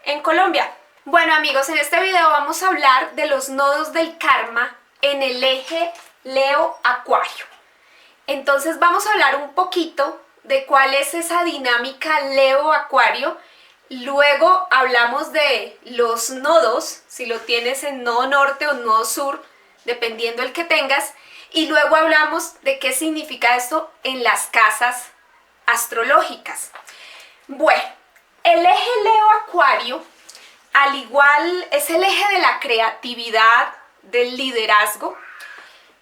en Colombia. Bueno amigos, en este video vamos a hablar de los nodos del karma en el eje Leo-Acuario. Entonces vamos a hablar un poquito de cuál es esa dinámica Leo-Acuario. Luego hablamos de los nodos, si lo tienes en nodo norte o nodo sur, dependiendo el que tengas. Y luego hablamos de qué significa esto en las casas astrológicas. Bueno, el eje Leo-Acuario, al igual, es el eje de la creatividad, del liderazgo,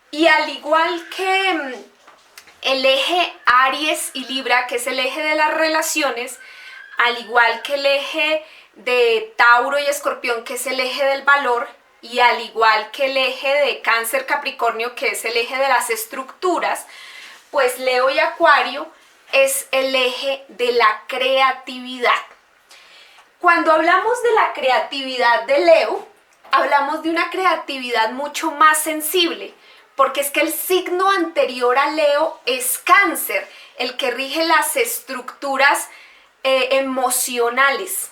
y al igual que el eje Aries y Libra, que es el eje de las relaciones, al igual que el eje de Tauro y Escorpión, que es el eje del valor, y al igual que el eje de Cáncer Capricornio, que es el eje de las estructuras, pues Leo y Acuario es el eje de la creatividad. Cuando hablamos de la creatividad de Leo, hablamos de una creatividad mucho más sensible, porque es que el signo anterior a Leo es Cáncer, el que rige las estructuras emocionales.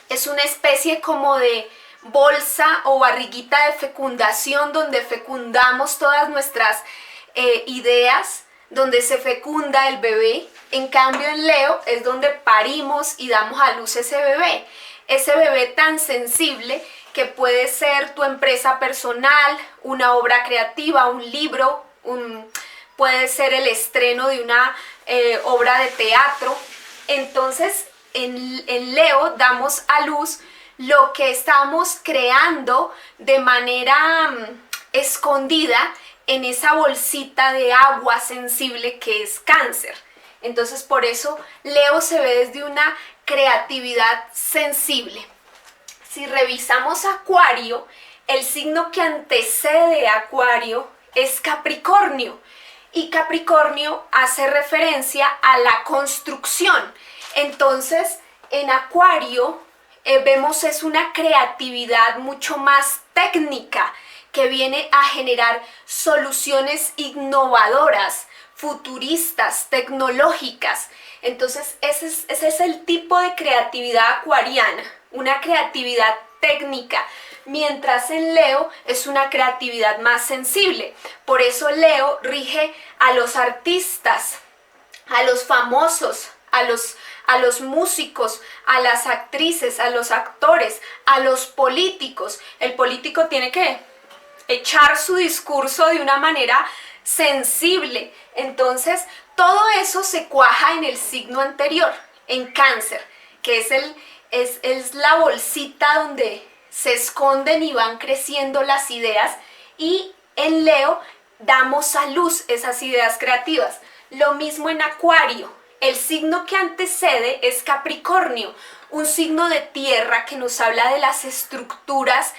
Es una especie como de bolsa o barriguita de fecundación donde fecundamos todas nuestras ideas, donde se fecunda el bebé. En cambio en Leo es donde parimos y damos a luz ese bebé tan sensible que puede ser tu empresa personal, una obra creativa, un libro, puede ser el estreno de una obra de teatro. Entonces en Leo damos a luz lo que estamos creando de manera escondida en esa bolsita de agua sensible que es Cáncer. Entonces por eso Leo se ve desde una creatividad sensible. Si revisamos Acuario, el signo que antecede a Acuario es Capricornio. Y Capricornio hace referencia a la construcción. Entonces en Acuario vemos es una creatividad mucho más técnica que viene a generar soluciones innovadoras, futuristas, tecnológicas. Entonces ese es el tipo de creatividad acuariana, una creatividad técnica, mientras en Leo es una creatividad más sensible. Por eso Leo rige a los artistas, a los famosos, a los músicos, a las actrices, a los actores, a los políticos. El político tiene que echar su discurso de una manera sensible. Entonces todo eso se cuaja en el signo anterior, en Cáncer, que es la bolsita donde se esconden y van creciendo las ideas, y en Leo damos a luz esas ideas creativas. Lo mismo en Acuario. El signo que antecede es Capricornio, un signo de tierra que nos habla de las estructuras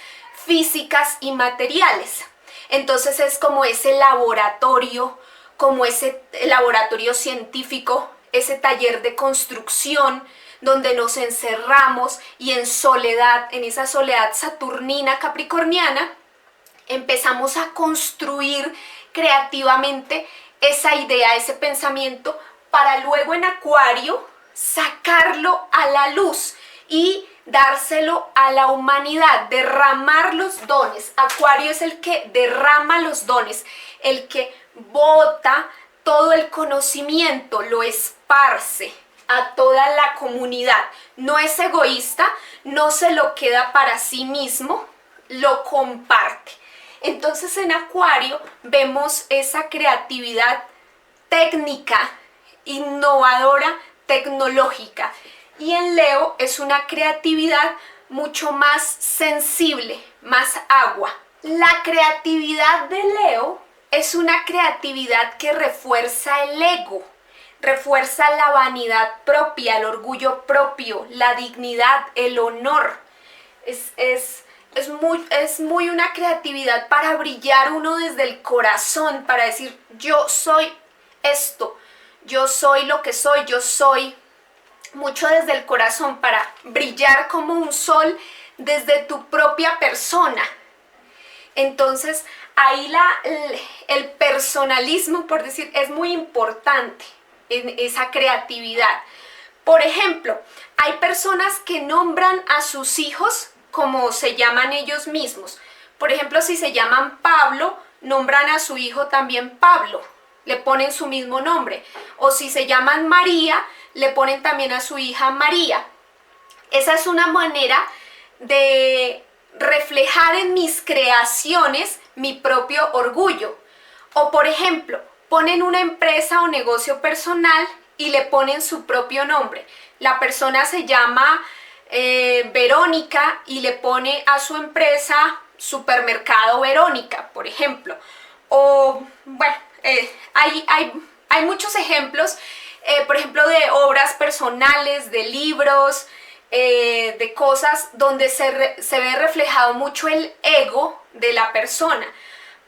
físicas y materiales. Entonces es como ese laboratorio, como ese laboratorio científico, ese taller de construcción donde nos encerramos y en soledad, en esa soledad saturnina capricorniana, empezamos a construir creativamente esa idea, ese pensamiento, para luego en Acuario sacarlo a la luz y dárselo a la humanidad, derramar los dones. Acuario es el que derrama los dones, el que bota todo el conocimiento, lo esparce a toda la comunidad. No es egoísta, no se lo queda para sí mismo, lo comparte. Entonces en Acuario vemos esa creatividad técnica, innovadora, tecnológica. Y en Leo es una creatividad mucho más sensible, más agua. La creatividad de Leo es una creatividad que refuerza el ego, refuerza la vanidad propia, el orgullo propio, la dignidad, el honor. Es muy una creatividad para brillar uno desde el corazón, para decir yo soy esto, yo soy lo que soy, yo soy mucho desde el corazón, para brillar como un sol desde tu propia persona. Entonces ahí el personalismo, por decir, es muy importante en esa creatividad, Por ejemplo, hay personas que nombran a sus hijos como se llaman ellos mismos. Por ejemplo, si se llaman Pablo, nombran a su hijo también Pablo, le ponen su mismo nombre. O si se llaman María, le ponen también a su hija María. Esa es una manera de reflejar en mis creaciones mi propio orgullo. O por ejemplo, ponen una empresa o negocio personal y le ponen su propio nombre. La persona se llama Verónica y le pone a su empresa Supermercado Verónica, por ejemplo. O bueno, hay muchos ejemplos, por ejemplo, de obras personales, de libros, de cosas donde se ve reflejado mucho el ego de la persona.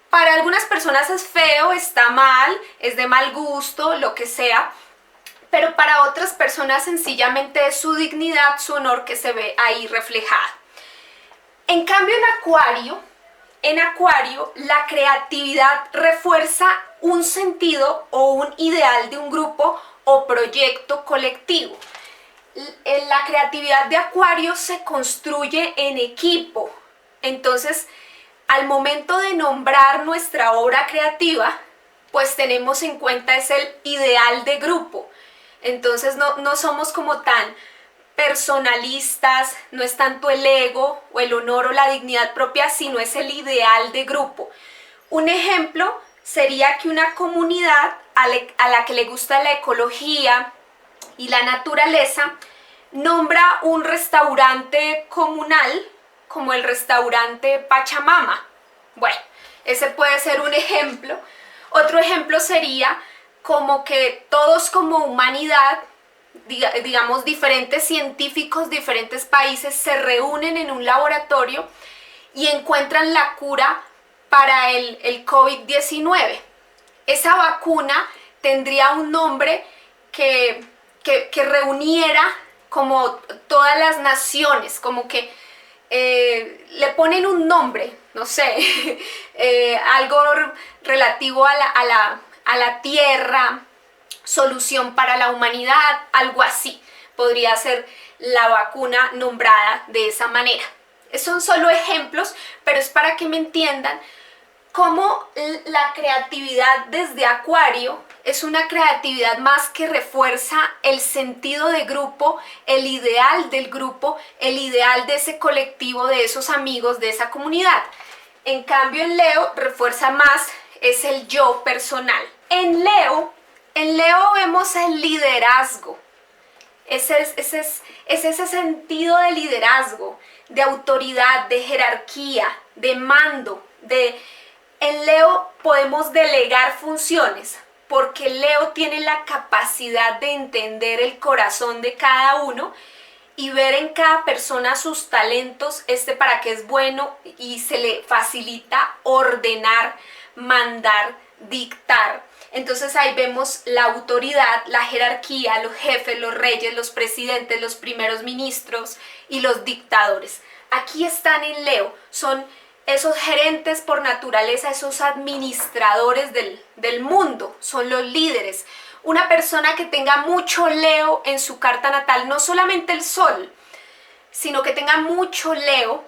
Para algunas personas es feo, está mal, es de mal gusto, lo que sea, pero para otras personas sencillamente es su dignidad, su honor que se ve ahí reflejada. En cambio, en Acuario, la creatividad refuerza un sentido o un ideal de un grupo o proyecto colectivo. La creatividad de Acuario se construye en equipo. Entonces, al momento de nombrar nuestra obra creativa, pues tenemos en cuenta es el ideal de grupo. Entonces no somos como tan personalistas, no es tanto el ego o el honor o la dignidad propia, sino es el ideal de grupo. Un ejemplo sería que una comunidad a la que le gusta la ecología y la naturaleza nombra un restaurante comunal como el restaurante Pachamama. Bueno, ese puede ser un ejemplo. Otro ejemplo sería como que todos como humanidad, digamos diferentes científicos, diferentes países se reúnen en un laboratorio y encuentran la cura para el COVID-19. Esa vacuna tendría un nombre que reuniera como todas las naciones, como que le ponen un nombre, no sé, algo relativo a la tierra, solución para la humanidad, algo así. Podría ser la vacuna nombrada de esa manera. Son solo ejemplos, pero es para que me entiendan cómo la creatividad desde Acuario es una creatividad más que refuerza el sentido de grupo, el ideal del grupo, el ideal de ese colectivo, de esos amigos, de esa comunidad. En cambio, en Leo refuerza más es el yo personal. En Leo vemos el liderazgo. Es ese sentido de liderazgo, de autoridad, de jerarquía, de mando. En Leo podemos delegar funciones, porque Leo tiene la capacidad de entender el corazón de cada uno y ver en cada persona sus talentos, para qué es bueno, y se le facilita ordenar, mandar, dictar. Entonces ahí vemos la autoridad, la jerarquía, los jefes, los reyes, los presidentes, los primeros ministros y los dictadores. Aquí están en Leo, son esos gerentes por naturaleza, esos administradores del mundo, son los líderes. Una persona que tenga mucho Leo en su carta natal, no solamente el Sol, sino que tenga mucho Leo,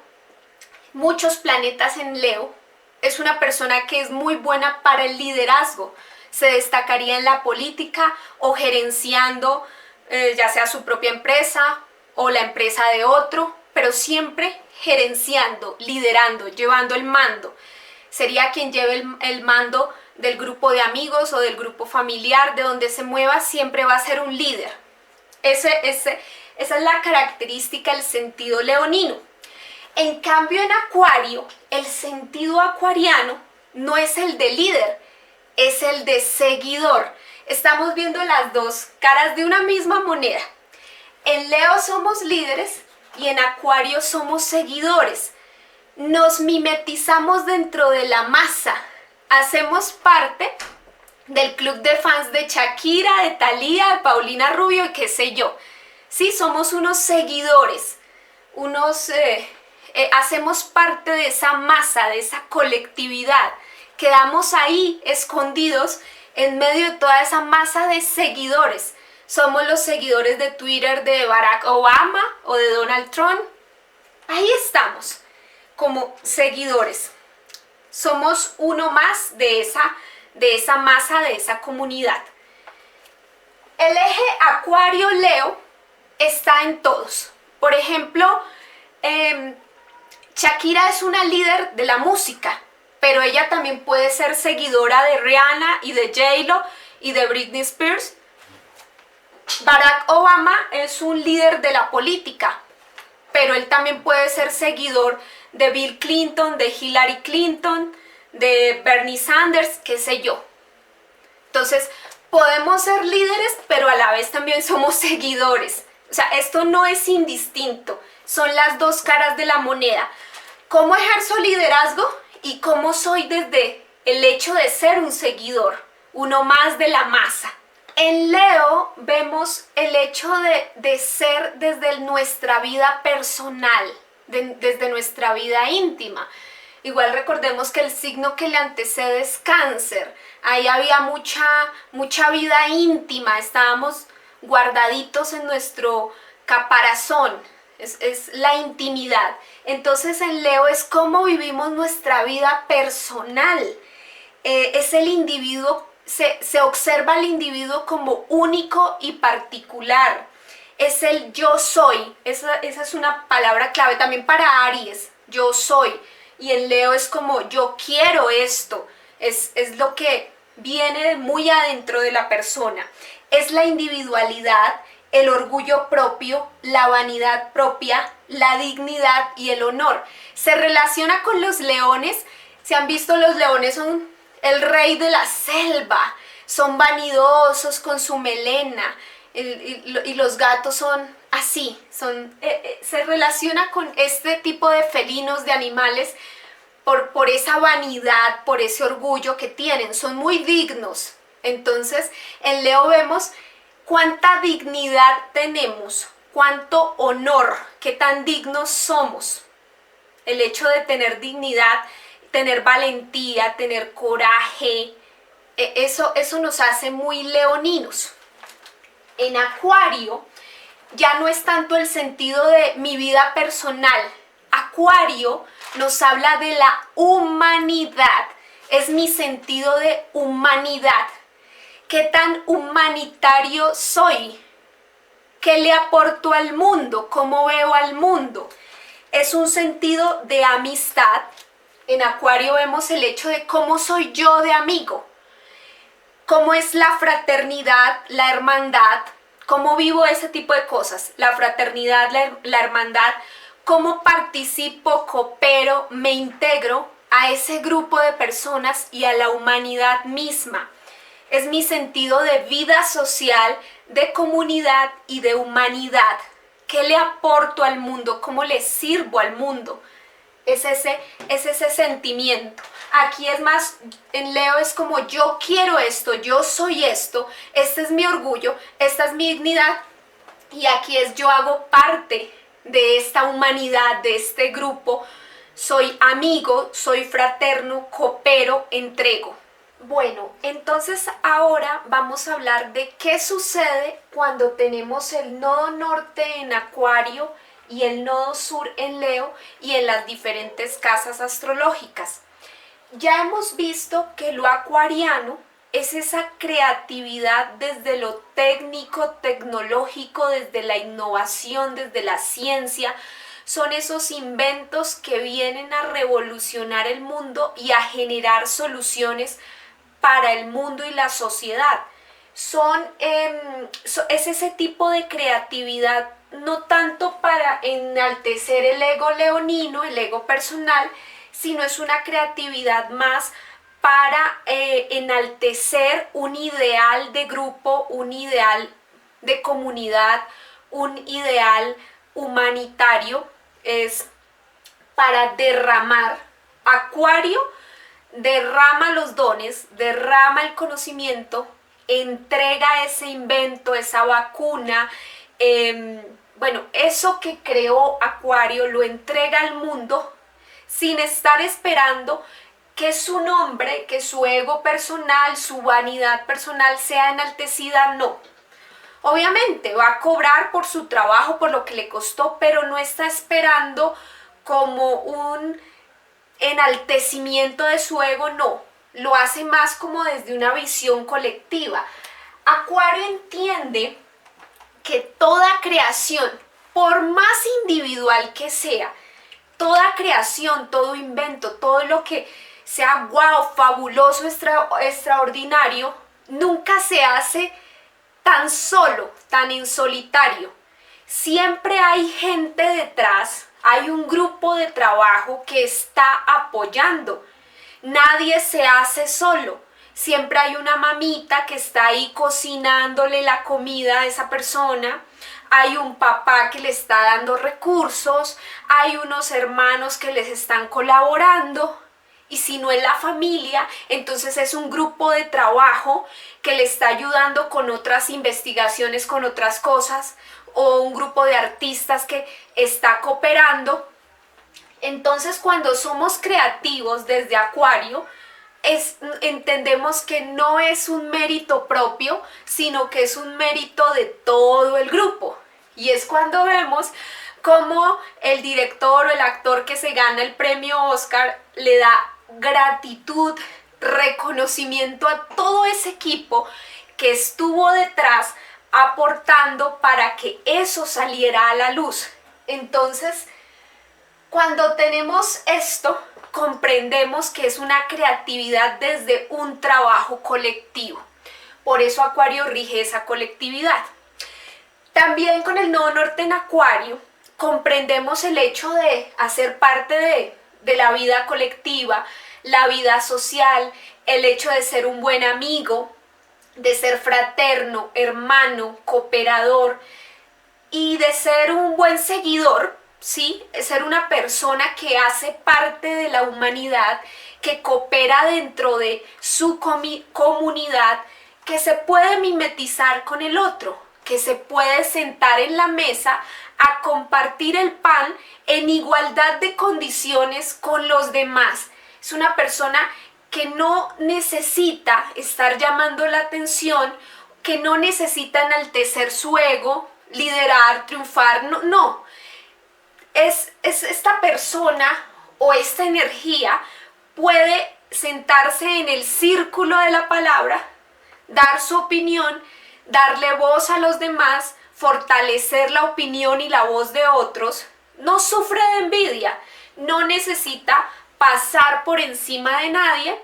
muchos planetas en Leo, es una persona que es muy buena para el liderazgo. Se destacaría en la política o gerenciando ya sea su propia empresa o la empresa de otro, pero siempre gerenciando, liderando, llevando el mando. Sería quien lleve el mando del grupo de amigos o del grupo familiar, de donde se mueva, siempre va a ser un líder. Esa es la característica, el sentido leonino. En cambio, en Acuario, el sentido acuariano no es el de líder, es el de seguidor. Estamos viendo las dos caras de una misma moneda. En Leo somos líderes y en Acuario somos seguidores. Nos mimetizamos dentro de la masa. Hacemos parte del club de fans de Shakira, de Thalía, de Paulina Rubio y qué sé yo. Sí, somos unos seguidores, hacemos parte de esa masa, de esa colectividad. Quedamos ahí escondidos en medio de toda esa masa de seguidores. somos los seguidores de Twitter de Barack Obama o de Donald Trump. Ahí estamos, como seguidores. Somos uno más de esa masa, de esa comunidad. El eje Acuario-Leo está en todos. Por ejemplo, Shakira es una líder de la música, pero ella también puede ser seguidora de Rihanna y de J-Lo y de Britney Spears. Barack Obama es un líder de la política, pero él también puede ser seguidor de Bill Clinton, de Hillary Clinton, de Bernie Sanders, qué sé yo. Entonces, podemos ser líderes, pero a la vez también somos seguidores. O sea, esto no es indistinto, son las dos caras de la moneda. ¿Cómo ejerzo liderazgo y cómo soy desde el hecho de ser un seguidor, uno más de la masa? En Leo vemos el hecho de ser desde nuestra vida personal, desde nuestra vida íntima. Igual recordemos que el signo que le antecede es Cáncer. Ahí había mucha vida íntima, estábamos guardaditos en nuestro caparazón, es la intimidad. Entonces en Leo es cómo vivimos nuestra vida personal. Es el individuo, se observa al individuo como único y particular. Es el yo soy, esa es una palabra clave también para Aries, yo soy. Y en Leo es como yo quiero esto, es lo que viene muy adentro de la persona. Es la individualidad, el orgullo propio, la vanidad propia, la dignidad y el honor. Se relaciona con los leones. Si han visto, los leones son el rey de la selva, son vanidosos con su melena, y los gatos son así, se relaciona con este tipo de felinos, de animales, por esa vanidad, por ese orgullo que tienen, son muy dignos. Entonces en Leo vemos cuánta dignidad tenemos, cuánto honor, qué tan dignos somos. El hecho de tener dignidad, tener valentía, tener coraje, eso nos hace muy leoninos. En Acuario ya no es tanto el sentido de mi vida personal. Acuario nos habla de la humanidad, es mi sentido de humanidad. ¿Qué tan humanitario soy? ¿Qué le aporto al mundo? ¿Cómo veo al mundo? Es un sentido de amistad. En Acuario vemos el hecho de cómo soy yo de amigo, cómo es la fraternidad, la hermandad, cómo vivo ese tipo de cosas, la fraternidad, la hermandad, cómo participo, coopero, me integro a ese grupo de personas y a la humanidad misma. Es mi sentido de vida social, de comunidad y de humanidad. ¿Qué le aporto al mundo? ¿Cómo le sirvo al mundo? Es ese sentimiento. Aquí es más, en Leo es como yo quiero esto, yo soy esto, este es mi orgullo, esta es mi dignidad, y aquí es yo hago parte de esta humanidad, de este grupo, soy amigo, soy fraterno, coopero, entrego. Bueno, entonces ahora vamos a hablar de qué sucede cuando tenemos el nodo norte en Acuario y el nodo sur en Leo y en las diferentes casas astrológicas. Ya hemos visto que lo acuariano es esa creatividad desde lo técnico, tecnológico, desde la innovación, desde la ciencia. Son esos inventos que vienen a revolucionar el mundo y a generar soluciones para el mundo y la sociedad. Es ese tipo de creatividad, no tanto para enaltecer el ego leonino, el ego personal, sino es una creatividad más para enaltecer un ideal de grupo, un ideal de comunidad, un ideal humanitario. Es para derramar. Acuario derrama los dones, derrama el conocimiento, entrega ese invento, esa vacuna, bueno, eso que creó Acuario lo entrega al mundo sin estar esperando que su nombre, que su ego personal, su vanidad personal sea enaltecida, no. Obviamente va a cobrar por su trabajo, por lo que le costó, pero no está esperando como un enaltecimiento de su ego, no. Lo hace más como desde una visión colectiva. Acuario entiende que toda creación, por más individual que sea, toda creación, todo invento, todo lo que sea wow, fabuloso, extraordinario, nunca se hace tan solo, tan en solitario. Siempre hay gente detrás, hay un grupo de trabajo que está apoyando. Nadie se hace solo. Siempre hay una mamita que está ahí cocinándole la comida a esa persona. Hay un papá que le está dando recursos. Hay unos hermanos que les están colaborando. Y si no es la familia, entonces es un grupo de trabajo que le está ayudando con otras investigaciones, con otras cosas, o un grupo de artistas que está cooperando. Entonces, cuando somos creativos desde Acuario, entendemos que no es un mérito propio, sino que es un mérito de todo el grupo. Y es cuando vemos cómo el director o el actor que se gana el premio Oscar le da gratitud, reconocimiento a todo ese equipo que estuvo detrás aportando para que eso saliera a la luz. Entonces, cuando tenemos esto, comprendemos que es una creatividad desde un trabajo colectivo. Por eso Acuario rige esa colectividad. También con el nodo norte en Acuario, comprendemos el hecho de hacer parte de la vida colectiva, la vida social, el hecho de ser un buen amigo, de ser fraterno, hermano, cooperador y de ser un buen seguidor, ¿sí? Ser una persona que hace parte de la humanidad, que coopera dentro de su comunidad, que se puede mimetizar con el otro, que se puede sentar en la mesa a compartir el pan en igualdad de condiciones con los demás. Es una persona que no necesita estar llamando la atención, que no necesita enaltecer su ego, liderar, triunfar, no. Es esta persona o esta energía puede sentarse en el círculo de la palabra, dar su opinión, darle voz a los demás, fortalecer la opinión y la voz de otros. No sufre de envidia, no necesita pasar por encima de nadie,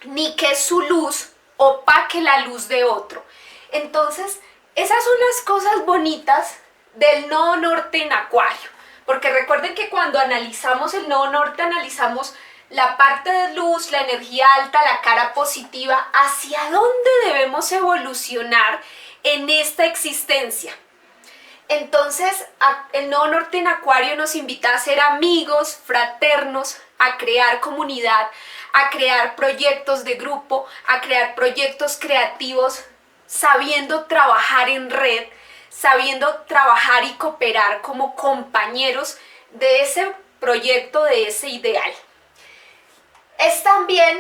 ni que su luz opaque la luz de otro. Entonces, esas son las cosas bonitas del nodo norte en Acuario. Porque recuerden que cuando analizamos el nodo norte, analizamos la parte de luz, la energía alta, la cara positiva, hacia dónde debemos evolucionar en esta existencia. Entonces, el nodo norte en Acuario nos invita a ser amigos, fraternos, a crear comunidad, a crear proyectos de grupo, a crear proyectos creativos, sabiendo trabajar en red, sabiendo trabajar y cooperar como compañeros de ese proyecto, de ese ideal. Es también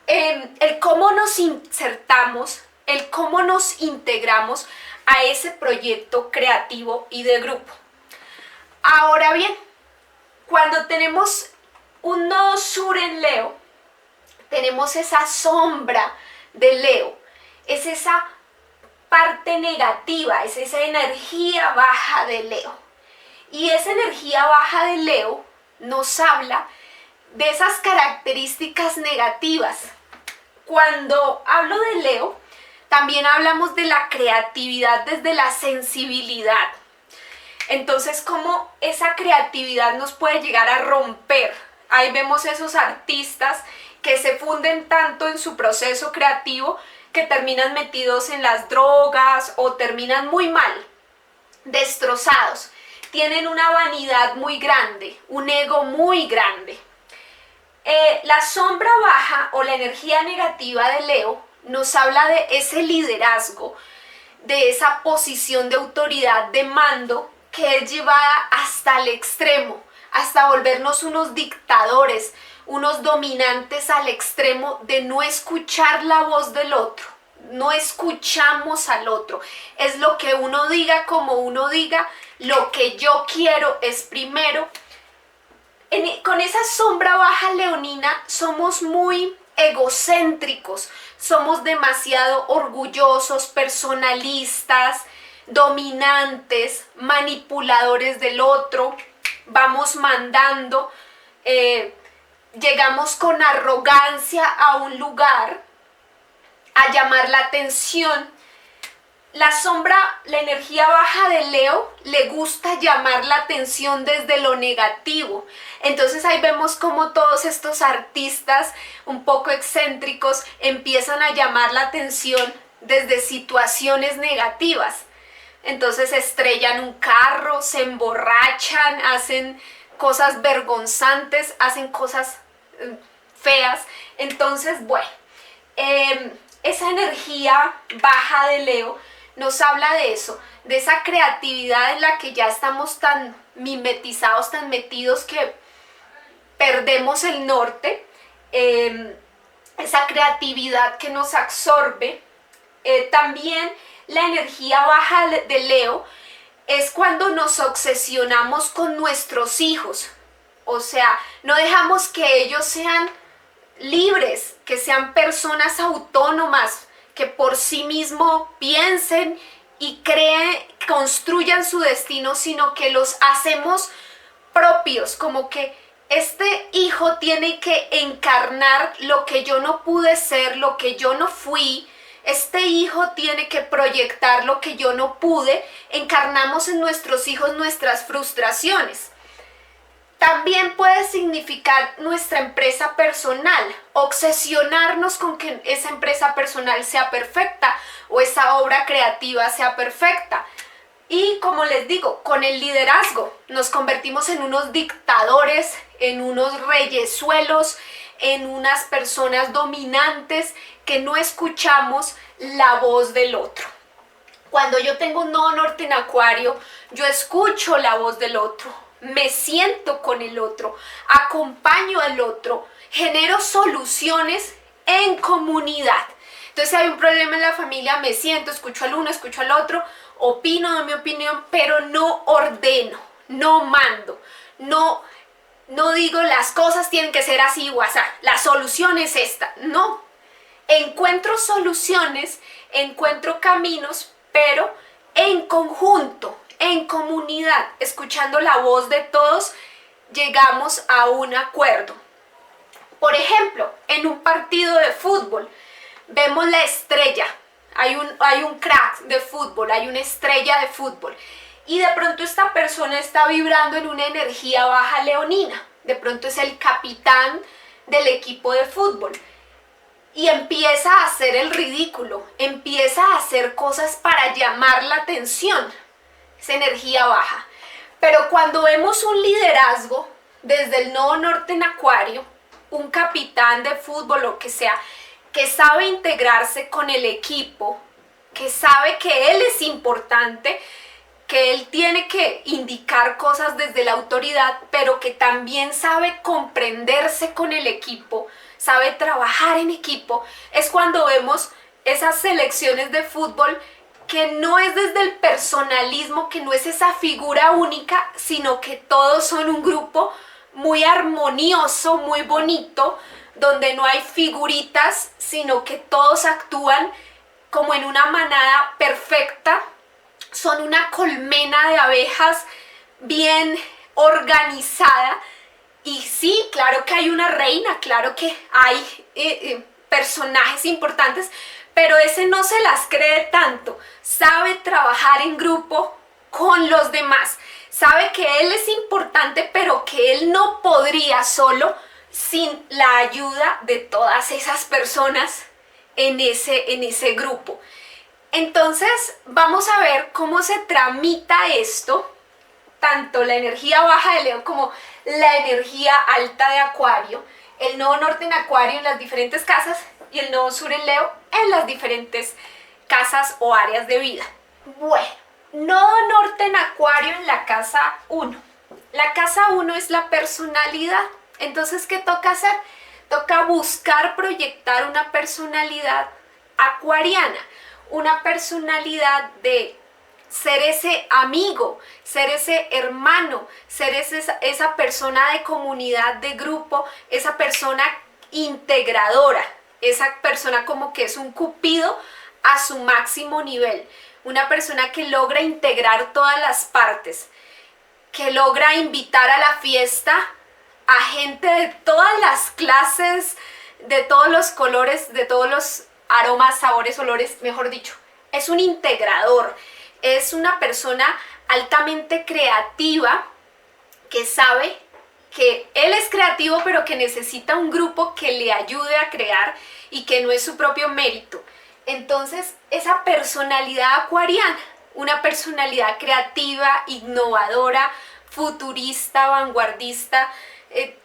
el cómo nos insertamos, el cómo nos integramos a ese proyecto creativo y de grupo. Ahora bien, cuando tenemos un nodo sur en Leo, tenemos esa sombra de Leo, es esa parte negativa, es esa energía baja de Leo. Y esa energía baja de Leo nos habla de esas características negativas. Cuando hablo de Leo, también hablamos de la creatividad desde la sensibilidad. Entonces, cómo esa creatividad nos puede llegar a romper. Ahí vemos esos artistas que se funden tanto en su proceso creativo que terminan metidos en las drogas o terminan muy mal, destrozados. Tienen una vanidad muy grande, un ego muy grande. La sombra baja o la energía negativa de Leo nos habla de ese liderazgo, de esa posición de autoridad, de mando, que es llevada hasta el extremo, hasta volvernos unos dictadores, unos dominantes al extremo de no escuchar la voz del otro, no escuchamos al otro. Es lo que uno diga, como uno diga, lo que yo quiero es primero. Con esa sombra baja leonina somos muy egocéntricos, somos demasiado orgullosos, personalistas, dominantes, manipuladores del otro, vamos mandando, llegamos con arrogancia a un lugar a llamar la atención. La sombra, la energía baja de Leo, le gusta llamar la atención desde lo negativo. Entonces ahí vemos cómo todos estos artistas un poco excéntricos empiezan a llamar la atención desde situaciones negativas. Entonces estrellan un carro, se emborrachan, hacen cosas vergonzantes, hacen cosas feas. Entonces, bueno, esa energía baja de Leo nos habla de eso, de esa creatividad en la que ya estamos tan mimetizados, tan metidos que perdemos el norte, esa creatividad que nos absorbe. También la energía baja de Leo es cuando nos obsesionamos con nuestros hijos, o sea, no dejamos que ellos sean libres, que sean personas autónomas, que por sí mismos piensen y construyan su destino, sino que los hacemos propios, como que este hijo tiene que encarnar lo que yo no pude ser, lo que yo no fui. Este hijo tiene que proyectar lo que yo no pude. Encarnamos en nuestros hijos nuestras frustraciones. También puede significar nuestra empresa personal, obsesionarnos con que esa empresa personal sea perfecta o esa obra creativa sea perfecta. Y como les digo, con el liderazgo nos convertimos en unos dictadores, en unos reyesuelos, en unas personas dominantes que no escuchamos la voz del otro. Cuando yo tengo un nodo norte en Acuario, yo escucho la voz del otro, me siento con el otro, acompaño al otro, genero soluciones en comunidad. Entonces, si hay un problema en la familia, me siento, escucho al uno, escucho al otro, opino de mi opinión, pero no ordeno, no mando, no digo las cosas tienen que ser así o así, la solución es esta. No, encuentro soluciones, encuentro caminos, pero en conjunto, en comunidad, escuchando la voz de todos, llegamos a un acuerdo. Por ejemplo, en un partido de fútbol, vemos la estrella, hay un crack de fútbol, hay una estrella de fútbol, y de pronto esta persona está vibrando en una energía baja leonina, de pronto es el capitán del equipo de fútbol, y empieza a hacer el ridículo, empieza a hacer cosas para llamar la atención, esa energía baja. Pero cuando vemos un liderazgo desde el nodo norte en Acuario, un capitán de fútbol o que sea, que sabe integrarse con el equipo, que sabe que él es importante, que él tiene que indicar cosas desde la autoridad, pero que también sabe comprenderse con el equipo, sabe trabajar en equipo, es cuando vemos esas selecciones de fútbol que no es desde el personalismo, que no es esa figura única, sino que todos son un grupo muy armonioso, muy bonito, donde no hay figuritas, sino que todos actúan como en una manada perfecta, son una colmena de abejas bien organizada. Y sí, claro que hay una reina, claro que hay personajes importantes, pero ese no se las cree tanto, sabe trabajar en grupo con los demás, sabe que él es importante, pero que él no podría solo sin la ayuda de todas esas personas en ese grupo. Entonces vamos a ver cómo se tramita esto, tanto la energía baja de Leo como la energía alta de Acuario, el nodo norte en Acuario en las diferentes casas y el nodo sur en Leo en las diferentes casas o áreas de vida. Bueno, nodo norte en Acuario en la casa 1. La casa 1 es la personalidad. Entonces, ¿qué toca hacer? Toca buscar proyectar una personalidad acuariana, una personalidad de ser ese amigo, ser ese hermano, ser esa persona de comunidad, de grupo, esa persona integradora, esa persona como que es un cupido a su máximo nivel, una persona que logra integrar todas las partes, que logra invitar a la fiesta a gente de todas las clases, de todos los colores, de todos los aromas, sabores, olores, mejor dicho. Es un integrador, es una persona altamente creativa que sabe que él es creativo pero que necesita un grupo que le ayude a crear y que no es su propio mérito. Entonces, esa personalidad acuariana, una personalidad creativa, innovadora, futurista, vanguardista,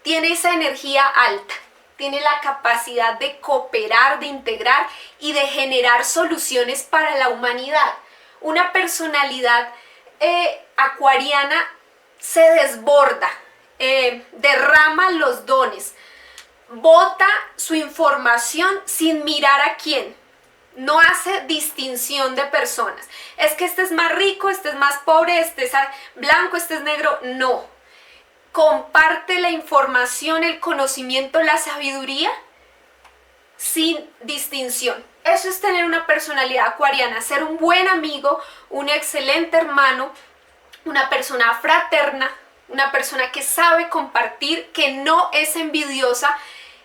tiene esa energía alta, tiene la capacidad de cooperar, de integrar y de generar soluciones para la humanidad. Una personalidad acuariana se desborda, derrama los dones, bota su información sin mirar a quién. No hace distinción de personas. Es que este es más rico, este es más pobre, este es blanco, este es negro. No. Comparte la información, el conocimiento, la sabiduría sin distinción. Eso es tener una personalidad acuariana, ser un buen amigo, un excelente hermano, una persona fraterna, una persona que sabe compartir, que no es envidiosa,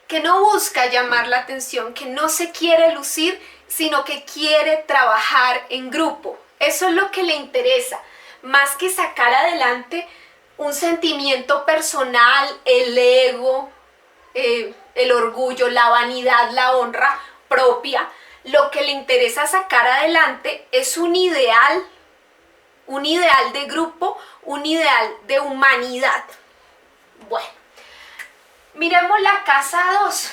que no busca llamar la atención, que no se quiere lucir, sino que quiere trabajar en grupo. Eso es lo que le interesa, más que sacar adelante un sentimiento personal, el ego, el orgullo, la vanidad, la honra propia. Lo que le interesa sacar adelante es un ideal de grupo, un ideal de humanidad. Bueno, miremos la casa 2.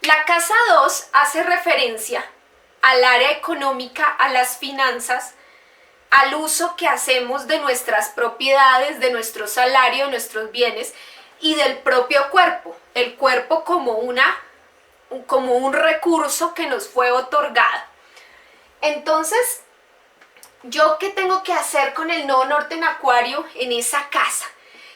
La casa 2 hace referencia al área económica, a las finanzas, al uso que hacemos de nuestras propiedades, de nuestro salario, de nuestros bienes y del propio cuerpo. El cuerpo como un recurso que nos fue otorgado. Entonces, ¿yo qué tengo que hacer con el nodo norte en Acuario en esa casa?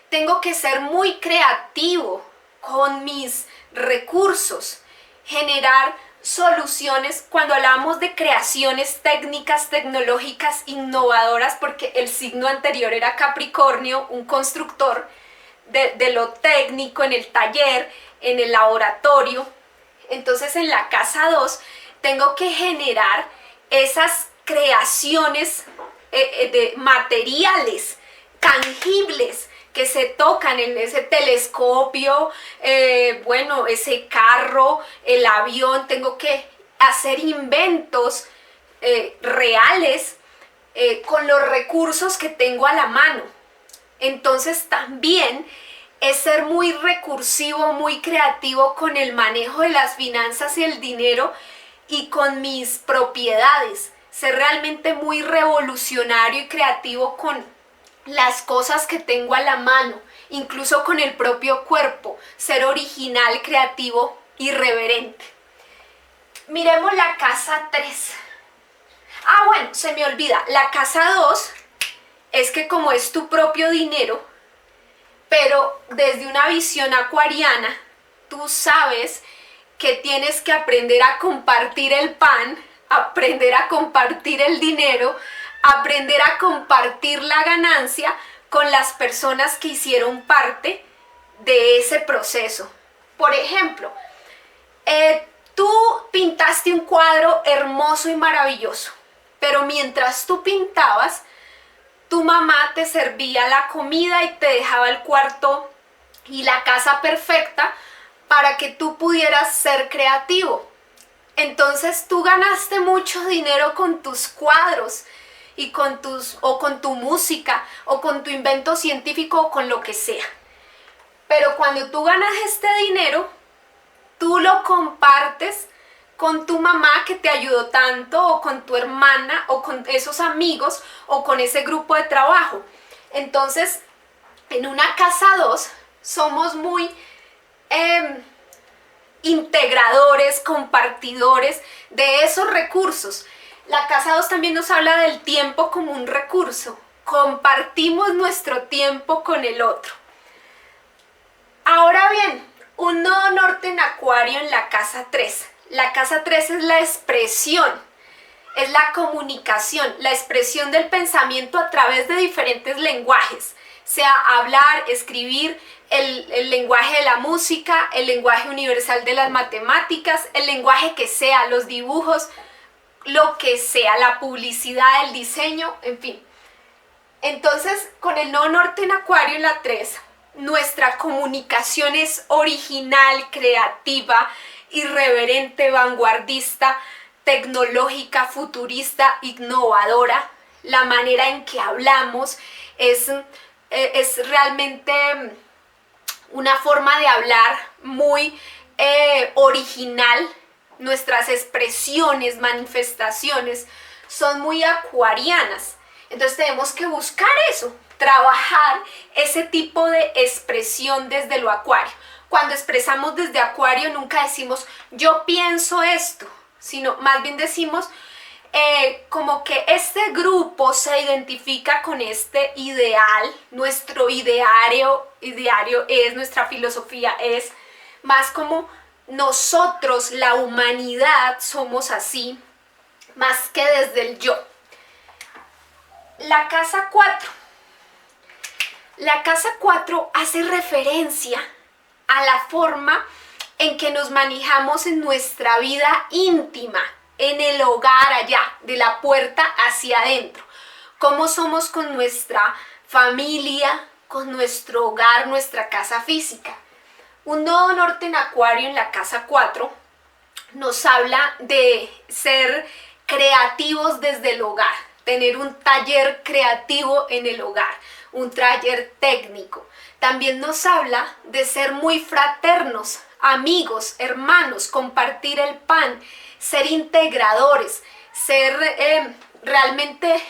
Tengo que ser muy creativo con mis recursos, generar soluciones. Cuando hablamos de creaciones técnicas, tecnológicas, innovadoras, porque el signo anterior era Capricornio, un constructor de lo técnico en el taller, en el laboratorio. Entonces en la casa 2 tengo que generar esas creaciones de materiales tangibles que se tocan, en ese telescopio, bueno, ese carro, el avión. Tengo que hacer inventos reales con los recursos que tengo a la mano. Entonces también es ser muy recursivo, muy creativo con el manejo de las finanzas y el dinero y con mis propiedades. Ser realmente muy revolucionario y creativo con las cosas que tengo a la mano, incluso con el propio cuerpo. Ser original, creativo, irreverente. Miremos la casa 3. Ah, bueno, se me olvida. La casa 2 es que como es tu propio dinero, pero desde una visión acuariana, tú sabes que tienes que aprender a compartir el pan, aprender a compartir el dinero, aprender a compartir la ganancia con las personas que hicieron parte de ese proceso. Por ejemplo, tú pintaste un cuadro hermoso y maravilloso, pero mientras tú pintabas, tu mamá te servía la comida y te dejaba el cuarto y la casa perfecta para que tú pudieras ser creativo. Entonces tú ganaste mucho dinero con tus cuadros y con tu música o con tu invento científico o con lo que sea. Pero cuando tú ganas este dinero, tú lo compartes con tu mamá que te ayudó tanto, o con tu hermana, o con esos amigos, o con ese grupo de trabajo. Entonces, en una casa 2 somos muy integradores, compartidores de esos recursos. La casa 2 también nos habla del tiempo como un recurso. Compartimos nuestro tiempo con el otro. Ahora bien, un nodo norte en Acuario en la casa 3. La casa 3 es la expresión, es la comunicación, la expresión del pensamiento a través de diferentes lenguajes, sea hablar, escribir, el lenguaje de la música, el lenguaje universal de las matemáticas, el lenguaje que sea, los dibujos, lo que sea, la publicidad, el diseño, en fin. Entonces, con el nodo norte en Acuario en la 3, nuestra comunicación es original, creativa, irreverente, vanguardista, tecnológica, futurista, innovadora. La manera en que hablamos es realmente una forma de hablar muy original. Nuestras expresiones, manifestaciones son muy acuarianas. Entonces tenemos que buscar eso, trabajar ese tipo de expresión desde lo acuario. Cuando expresamos desde Acuario nunca decimos yo pienso esto, sino más bien decimos como que este grupo se identifica con este ideal, nuestro ideario es, nuestra filosofía es más como nosotros, la humanidad, somos así, más que desde el yo. La casa 4. La casa 4 hace referencia a la forma en que nos manejamos en nuestra vida íntima, en el hogar allá, de la puerta hacia adentro. Cómo somos con nuestra familia, con nuestro hogar, nuestra casa física. Un nodo norte en Acuario en la casa 4 nos habla de ser creativos desde el hogar, tener un taller creativo en el hogar, un taller técnico. También nos habla de ser muy fraternos, amigos, hermanos, compartir el pan, ser integradores, ser realmente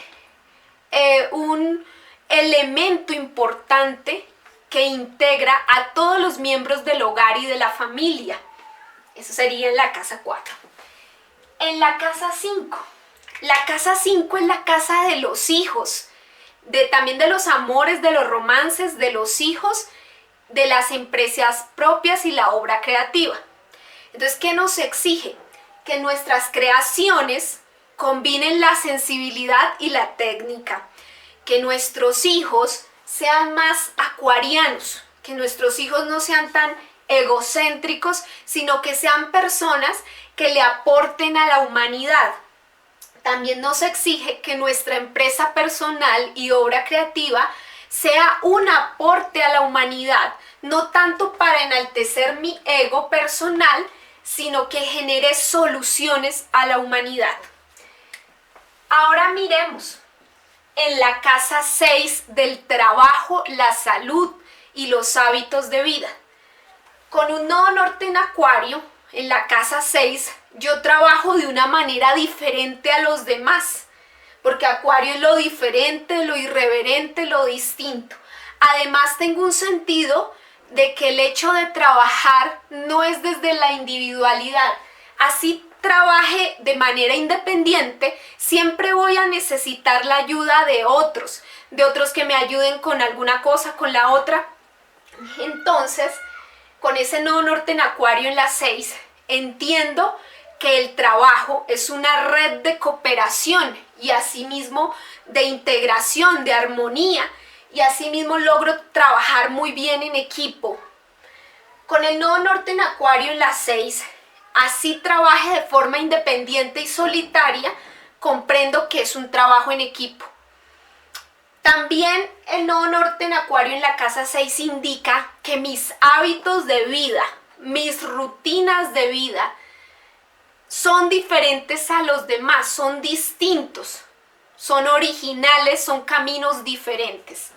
un elemento importante que integra a todos los miembros del hogar y de la familia. Eso sería en la casa 4. En la casa 5. La casa 5 es la casa de los hijos, también de los amores, de los romances, de los hijos, de las empresas propias y la obra creativa. Entonces, ¿qué nos exige? Que nuestras creaciones combinen la sensibilidad y la técnica, que nuestros hijos sean más acuarianos, que nuestros hijos no sean tan egocéntricos, sino que sean personas que le aporten a la humanidad. También nos exige que nuestra empresa personal y obra creativa sea un aporte a la humanidad, no tanto para enaltecer mi ego personal, sino que genere soluciones a la humanidad. Ahora miremos en la casa 6 del trabajo, la salud y los hábitos de vida. Con un nodo norte en Acuario, en la casa 6, yo trabajo de una manera diferente a los demás, porque Acuario es lo diferente, lo irreverente, lo distinto. Además, tengo un sentido de que el hecho de trabajar no es desde la individualidad. Así trabaje de manera independiente, siempre voy a necesitar la ayuda de otros que me ayuden con alguna cosa, con la otra. Entonces, con ese nodo norte en Acuario en la 6, entiendo que el trabajo es una red de cooperación y asimismo de integración, de armonía, y asimismo logro trabajar muy bien en equipo. Con el nodo norte en Acuario en la 6, así trabaje de forma independiente y solitaria, comprendo que es un trabajo en equipo. También el nodo norte en Acuario en la casa 6 indica que mis hábitos de vida, mis rutinas de vida, son diferentes a los demás, son distintos, son originales, son caminos diferentes.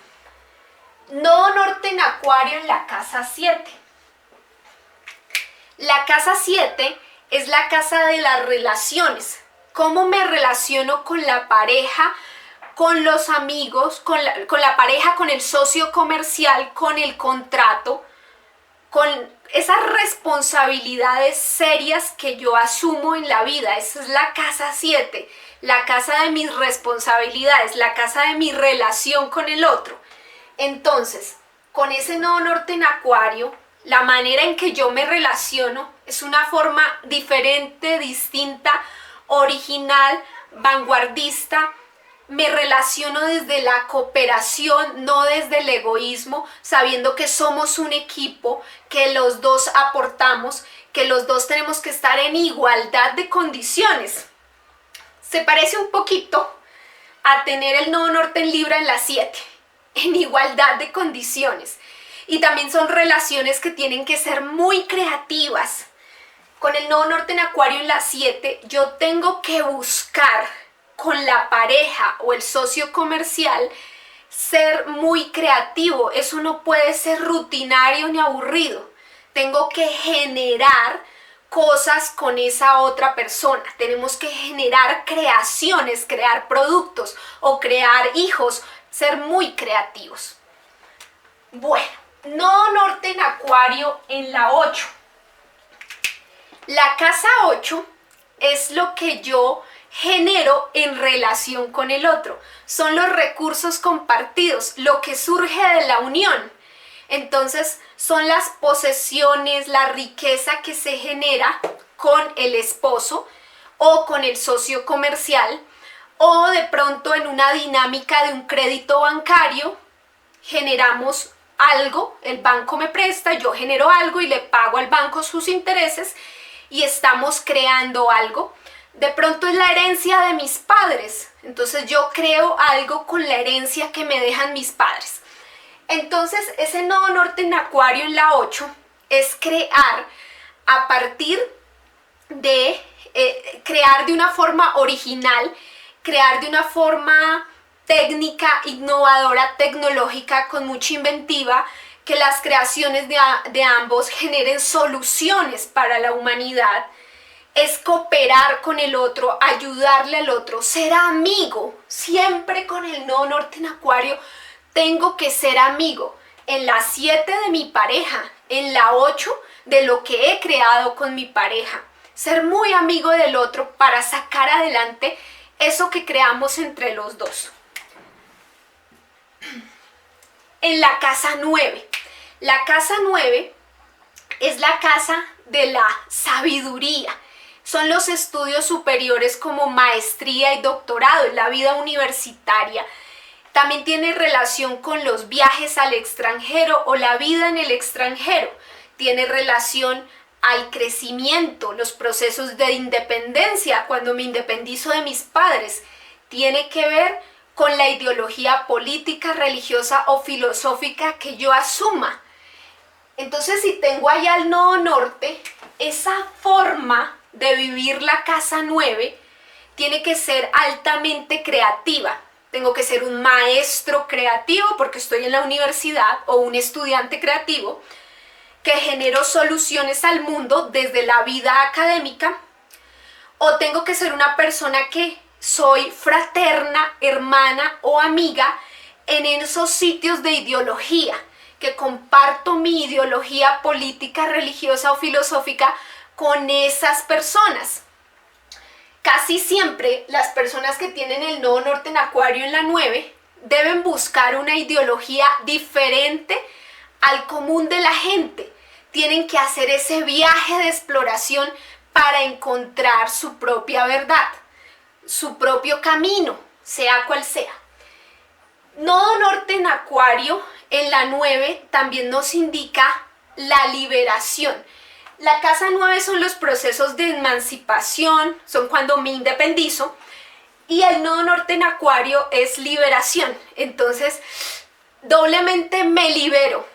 Nodo norte en Acuario en la casa 7. La casa 7 es la casa de las relaciones. ¿Cómo me relaciono con la pareja, con los amigos, con la pareja, con el socio comercial, con el contrato? con esas responsabilidades serias que yo asumo en la vida. Esa es la casa 7, la casa de mis responsabilidades, la casa de mi relación con el otro. Entonces, con ese nodo norte en Acuario, la manera en que yo me relaciono es una forma diferente, distinta, original, vanguardista. Me relaciono desde la cooperación, no desde el egoísmo, sabiendo que somos un equipo, que los dos aportamos, que los dos tenemos que estar en igualdad de condiciones. Se parece un poquito a tener el nodo norte en Libra en la 7, en igualdad de condiciones. Y también son relaciones que tienen que ser muy creativas. Con el nodo norte en Acuario en la 7, yo tengo que buscar con la pareja o el socio comercial ser muy creativo. Eso no puede ser rutinario ni aburrido. Tengo que generar cosas con esa otra persona. Tenemos que generar creaciones, crear productos o crear hijos, ser muy creativos. Bueno, nodo norte en Acuario en la 8. La casa 8 es lo que yo genero en relación con el otro. Son los recursos compartidos, lo que surge de la unión. Entonces, son las posesiones, la riqueza que se genera con el esposo o con el socio comercial, o de pronto en una dinámica de un crédito bancario, generamos algo, el banco me presta, yo genero algo y le pago al banco sus intereses y estamos creando algo. De pronto es la herencia de mis padres, entonces yo creo algo con la herencia que me dejan mis padres. Entonces ese nodo norte en Acuario en la 8 es crear a partir de crear de una forma original, crear de una forma técnica, innovadora, tecnológica, con mucha inventiva, que las creaciones de ambos generen soluciones para la humanidad. Es cooperar con el otro, ayudarle al otro, ser amigo. Siempre con el nodo norte en Acuario tengo que ser amigo. En la 7 de mi pareja, en la 8 de lo que he creado con mi pareja. Ser muy amigo del otro para sacar adelante eso que creamos entre los dos. En la casa 9. La casa 9 es la casa de la sabiduría. Son los estudios superiores como maestría y doctorado, en la vida universitaria. También tiene relación con los viajes al extranjero o la vida en el extranjero. Tiene relación al crecimiento, los procesos de independencia, cuando me independizo de mis padres. Tiene que ver con la ideología política, religiosa o filosófica que yo asuma. Entonces, si tengo allá el nodo norte, esa forma de vivir la casa 9 tiene que ser altamente creativa. Tengo que ser un maestro creativo porque estoy en la universidad, o un estudiante creativo que genero soluciones al mundo desde la vida académica, o tengo que ser una persona que soy fraterna, hermana o amiga en esos sitios de ideología, que comparto mi ideología política, religiosa o filosófica con esas personas. Casi siempre las personas que tienen el nodo norte en Acuario en la 9 deben buscar una ideología diferente al común de la gente. Tienen que hacer ese viaje de exploración para encontrar su propia verdad, su propio camino, sea cual sea. Nodo norte en Acuario en la 9 también nos indica la liberación. La casa 9 son los procesos de emancipación, son cuando me independizo, y el nodo norte en Acuario es liberación. Entonces, doblemente me libero,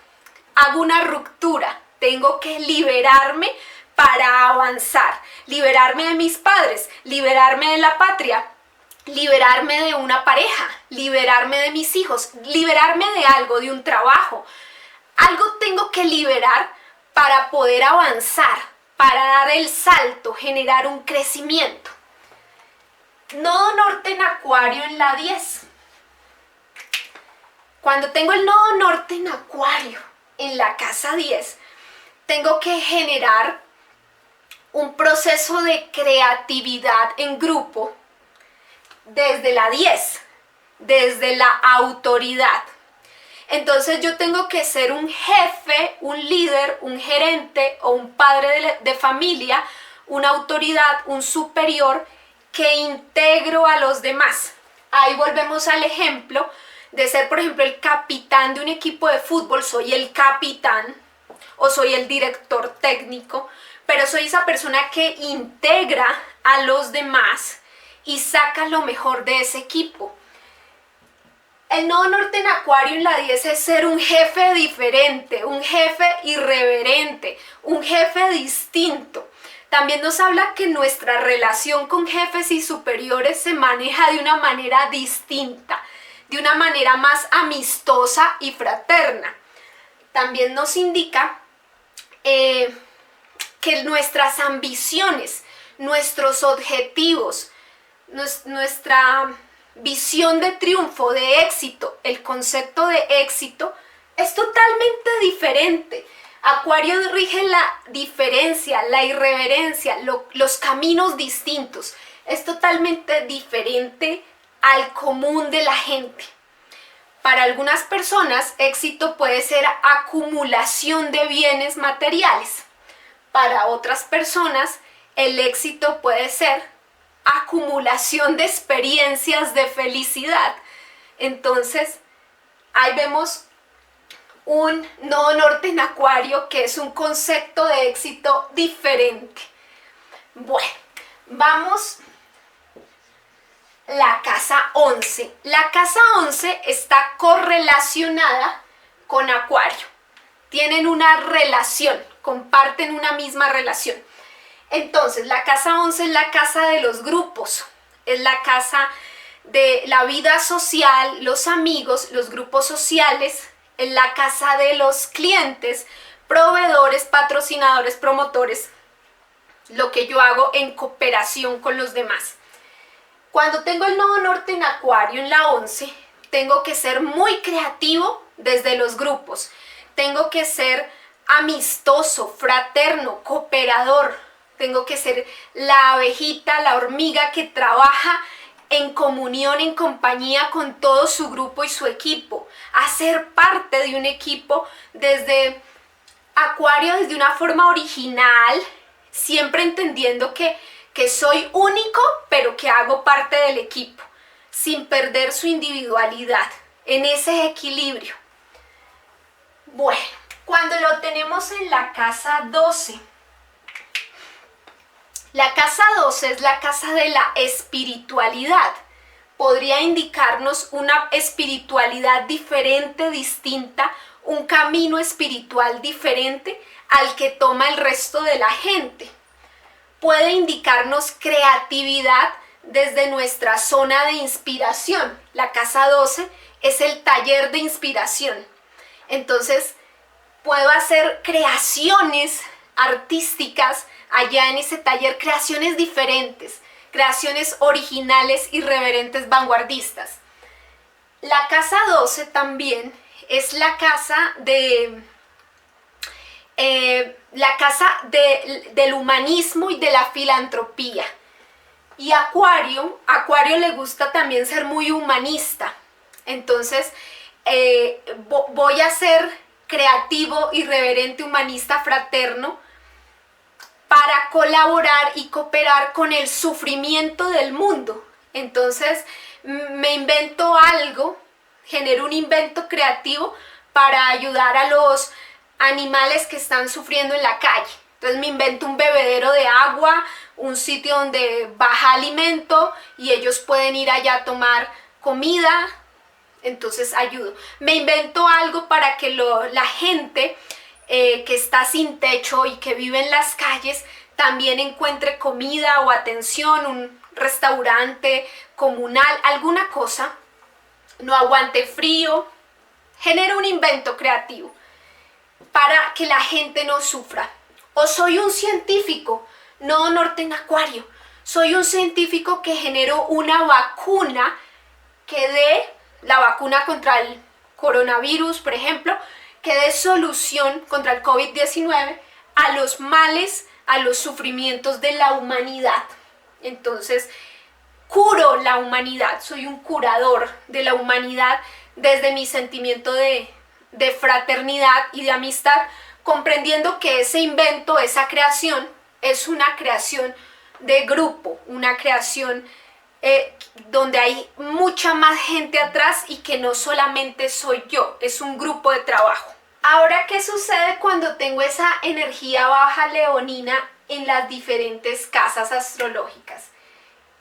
hago una ruptura, tengo que liberarme para avanzar, liberarme de mis padres, liberarme de la patria, liberarme de una pareja, liberarme de mis hijos, liberarme de algo, de un trabajo. Algo tengo que liberar para poder avanzar, para dar el salto, generar un crecimiento. Nodo norte en Acuario en la 10. Cuando tengo el nodo norte en Acuario en la casa 10, tengo que generar un proceso de creatividad en grupo desde la 10, desde la autoridad. Entonces yo tengo que ser un jefe, un líder, un gerente o un padre de familia, una autoridad, un superior que integro a los demás. Ahí volvemos al ejemplo de ser, por ejemplo, el capitán de un equipo de fútbol. Soy el capitán o soy el director técnico, pero soy esa persona que integra a los demás y saca lo mejor de ese equipo. El nodo norte en Acuario en la 10 es ser un jefe diferente, un jefe irreverente, un jefe distinto. También nos habla que nuestra relación con jefes y superiores se maneja de una manera distinta, de una manera más amistosa y fraterna. También nos indica que nuestras ambiciones, nuestros objetivos, nuestra visión de triunfo, de éxito, el concepto de éxito es totalmente diferente. Acuario rige la diferencia, la irreverencia, los caminos distintos. Es totalmente diferente al común de la gente. Para algunas personas, éxito puede ser acumulación de bienes materiales. Para otras personas, el éxito puede ser acumulación de experiencias de felicidad. Entonces, ahí vemos un nodo norte en Acuario que es un concepto de éxito diferente. Bueno, vamos a la casa 11. La casa 11 está correlacionada con Acuario. Tienen una relación, comparten una misma relación. Entonces, la casa 11 es la casa de los grupos, es la casa de la vida social, los amigos, los grupos sociales, es la casa de los clientes, proveedores, patrocinadores, promotores, lo que yo hago en cooperación con los demás. Cuando tengo el nodo norte en Acuario en la 11, tengo que ser muy creativo desde los grupos, tengo que ser amistoso, fraterno, cooperador. Tengo que ser la abejita, la hormiga que trabaja en comunión, en compañía con todo su grupo y su equipo. Hacer parte de un equipo desde Acuario, desde una forma original, siempre entendiendo que soy único, pero que hago parte del equipo, sin perder su individualidad, en ese equilibrio. Bueno, cuando lo tenemos en la casa 12, la casa 12 es la casa de la espiritualidad. Podría indicarnos una espiritualidad diferente, distinta, un camino espiritual diferente al que toma el resto de la gente. Puede indicarnos creatividad desde nuestra zona de inspiración. La casa 12 es el taller de inspiración. Entonces, puedo hacer creaciones artísticas allá en ese taller, creaciones diferentes, creaciones originales, irreverentes, vanguardistas. La casa 12 también es la casa del humanismo y de la filantropía. Y Acuario le gusta también ser muy humanista. Entonces, voy a ser creativo, irreverente, humanista, fraterno, para colaborar y cooperar con el sufrimiento del mundo. Entonces, me invento algo, genero un invento creativo para ayudar a los animales que están sufriendo en la calle. Entonces me invento un bebedero de agua, un sitio donde baja alimento y ellos pueden ir allá a tomar comida. Entonces ayudo. Me invento algo para que la gente que está sin techo y que vive en las calles también encuentre comida o atención, un restaurante comunal, alguna cosa, no aguante frío. Genero un invento creativo para que la gente no sufra. O soy un científico, nodo norte en Acuario. Soy un científico que generó una vacuna que dé la vacuna contra el coronavirus, por ejemplo, que dé solución contra el COVID-19 a los males, a los sufrimientos de la humanidad. Entonces, curo la humanidad, soy un curador de la humanidad desde mi sentimiento de fraternidad y de amistad, comprendiendo que ese invento, esa creación, es una creación de grupo, una creación donde hay mucha más gente atrás y que no solamente soy yo, es un grupo de trabajo. Ahora, ¿qué sucede cuando tengo esa energía baja leonina en las diferentes casas astrológicas?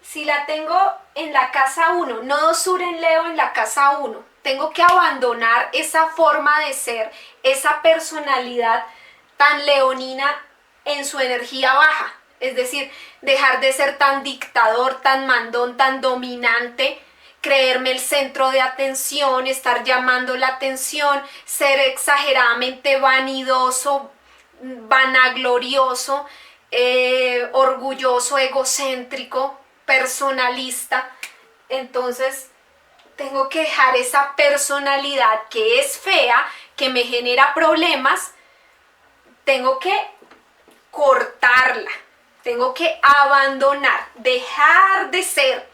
Si la tengo en la casa 1, nodo sur en Leo en la casa 1, tengo que abandonar esa forma de ser, esa personalidad tan leonina en su energía baja. Es decir, dejar de ser tan dictador, tan mandón, tan dominante, creerme el centro de atención, estar llamando la atención, ser exageradamente vanidoso, vanaglorioso, orgulloso, egocéntrico, personalista. Entonces tengo que dejar esa personalidad que es fea, que me genera problemas, tengo que cortarla, tengo que abandonar, dejar de ser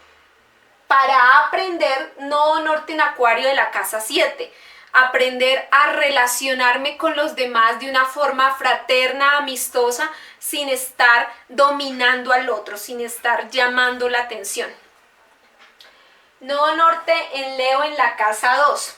para aprender nodo norte en Acuario de la casa 7, aprender a relacionarme con los demás de una forma fraterna, amistosa, sin estar dominando al otro, sin estar llamando la atención. Nodo norte en Leo en la casa 2.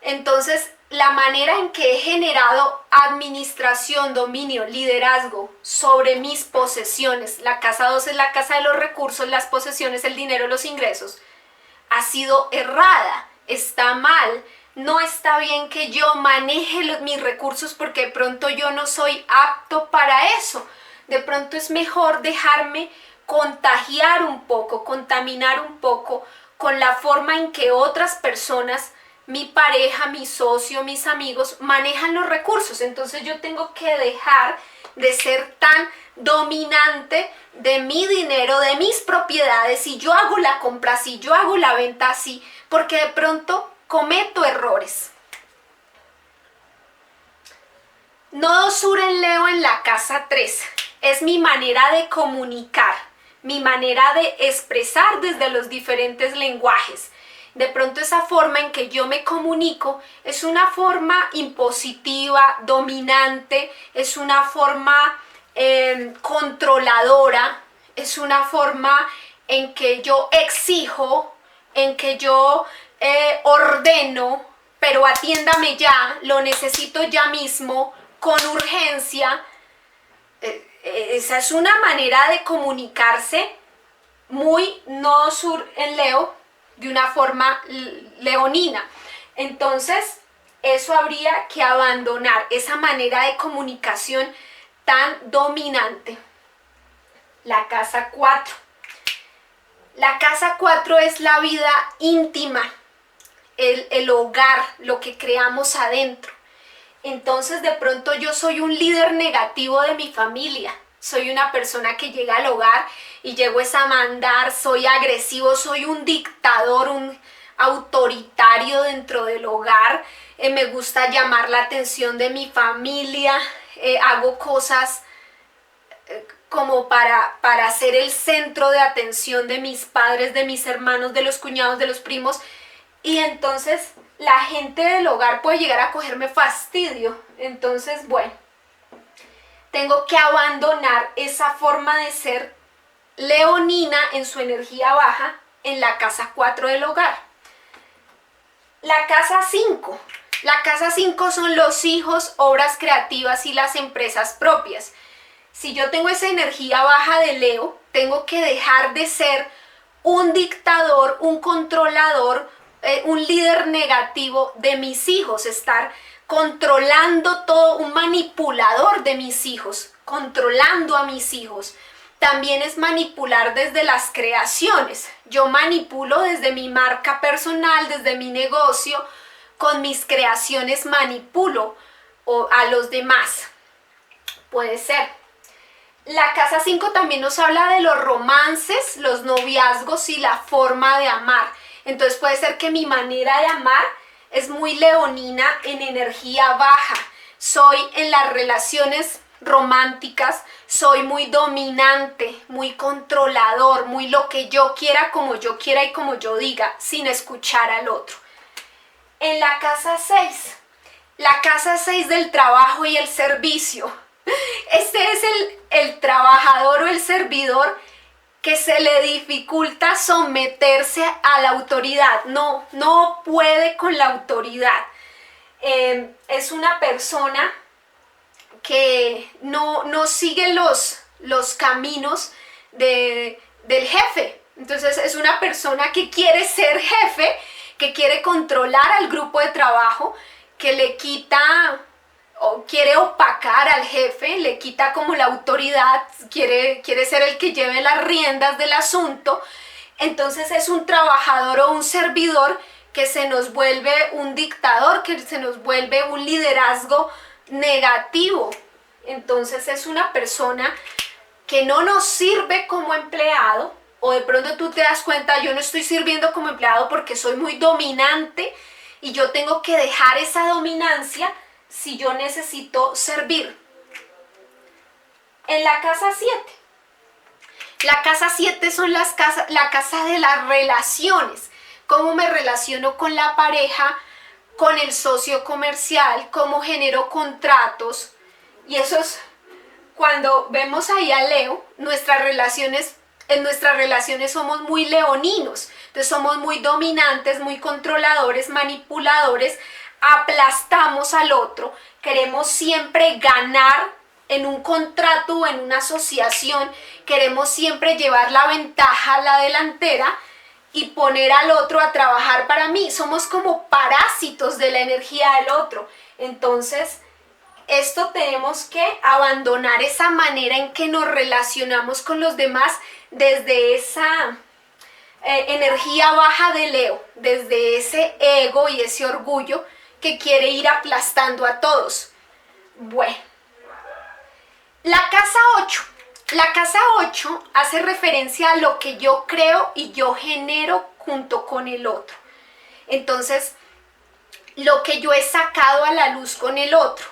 Entonces, la manera en que he generado administración, dominio, liderazgo sobre mis posesiones, la casa 2 es la casa de los recursos, las posesiones, el dinero, los ingresos, ha sido errada, está mal. No está bien que yo maneje mis recursos porque de pronto yo no soy apto para eso. De pronto es mejor dejarme contagiar un poco, contaminar un poco con la forma en que otras personas, mi pareja, mi socio, mis amigos, manejan los recursos. Entonces yo tengo que dejar de ser tan dominante de mi dinero, de mis propiedades, si yo hago la compra así, yo hago la venta así, porque de pronto cometo errores. Nodo sur en Leo en la casa 3 es mi manera de comunicar, mi manera de expresar desde los diferentes lenguajes. De pronto esa forma en que yo me comunico es una forma impositiva, dominante, es una forma controladora, es una forma en que yo exijo, en que yo ordeno, pero atiéndame ya, lo necesito ya mismo, con urgencia. Esa es una manera de comunicarse muy nodo sur en Leo, de una forma leonina. Entonces, eso habría que abandonar, esa manera de comunicación tan dominante. La casa 4. La casa 4 es la vida íntima, el hogar, lo que creamos adentro. Entonces, de pronto yo soy un líder negativo de mi familia. Soy una persona que llega al hogar y llego a mandar, soy agresivo, soy un dictador, un autoritario dentro del hogar. Me gusta llamar la atención de mi familia, hago cosas como para ser el centro de atención de mis padres, de mis hermanos, de los cuñados, de los primos. Y entonces la gente del hogar puede llegar a cogerme fastidio. Entonces, bueno, tengo que abandonar esa forma de ser leonina en su energía baja en la casa 4 del hogar. La casa 5. La casa 5 son los hijos, obras creativas y las empresas propias. Si yo tengo esa energía baja de Leo, tengo que dejar de ser un dictador, un controlador, un líder negativo de mis hijos, estar controlando todo, un manipulador de mis hijos, controlando a mis hijos. También es manipular desde las creaciones. Yo manipulo desde mi marca personal, desde mi negocio, con mis creaciones manipulo a los demás. Puede ser. La casa 5 también nos habla de los romances, los noviazgos y la forma de amar. Entonces puede ser que mi manera de amar es muy leonina en energía baja. soy en las relaciones románticas, soy muy dominante, muy controlador, muy lo que yo quiera, como yo quiera y como yo diga, sin escuchar al otro. En la casa 6, la casa 6 del trabajo y el servicio. Este es el trabajador o el servidor que se le dificulta someterse a la autoridad. No puede con la autoridad. Es una persona que no sigue los caminos del jefe. Entonces es una persona que quiere ser jefe, que quiere controlar al grupo de trabajo, que le quita o quiere opacar al jefe, le quita como la autoridad, quiere ser el que lleve las riendas del asunto. Entonces es un trabajador o un servidor que se nos vuelve un dictador, que se nos vuelve un liderazgo negativo. Entonces es una persona que no nos sirve como empleado, o de pronto tú te das cuenta, yo no estoy sirviendo como empleado porque soy muy dominante y yo tengo que dejar esa dominancia si yo necesito servir. En la casa 7. La casa 7 son la casa de las relaciones. Cómo me relaciono con la pareja, con el socio comercial, cómo genero contratos. Y eso es cuando vemos ahí a Leo, en nuestras relaciones somos muy leoninos. Entonces somos muy dominantes, muy controladores, manipuladores, aplastamos al otro, queremos siempre ganar en un contrato o en una asociación, queremos siempre llevar la ventaja a la delantera y poner al otro a trabajar para mí. Somos como parásitos de la energía del otro. Entonces, esto tenemos que abandonar esa manera en que nos relacionamos con los demás desde esa energía baja de Leo, desde ese ego y ese orgullo que quiere ir aplastando a todos. Bueno, la casa 8. La casa 8 hace referencia a lo que yo creo y yo genero junto con el otro. Entonces, lo que yo he sacado a la luz con el otro,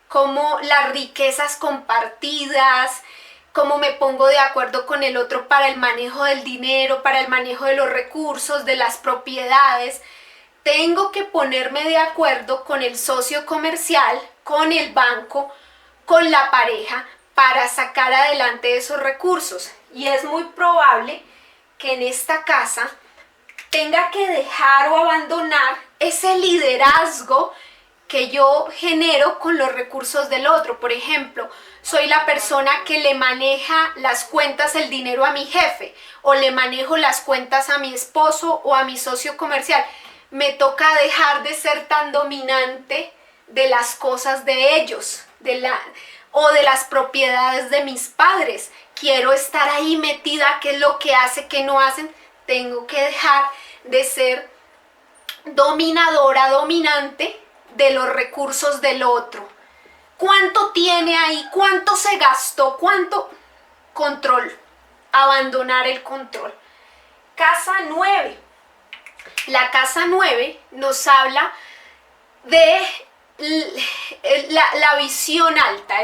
como las riquezas compartidas, cómo me pongo de acuerdo con el otro para el manejo del dinero, para el manejo de los recursos, de las propiedades. Tengo que ponerme de acuerdo con el socio comercial, con el banco, con la pareja, para sacar adelante esos recursos. Y es muy probable que en esta casa tenga que dejar o abandonar ese liderazgo que yo genero con los recursos del otro. Por ejemplo, soy la persona que le maneja las cuentas, el dinero a mi jefe, o le manejo las cuentas a mi esposo o a mi socio comercial. Me toca dejar de ser tan dominante de las cosas de ellos, o de las propiedades de mis padres. Quiero estar ahí metida, qué es lo que hace, qué no hacen. Tengo que dejar de ser dominadora, dominante de los recursos del otro. ¿Cuánto tiene ahí? ¿Cuánto se gastó? ¿Cuánto? Control. Abandonar el control. Casa 9. La casa 9 nos habla de la visión alta.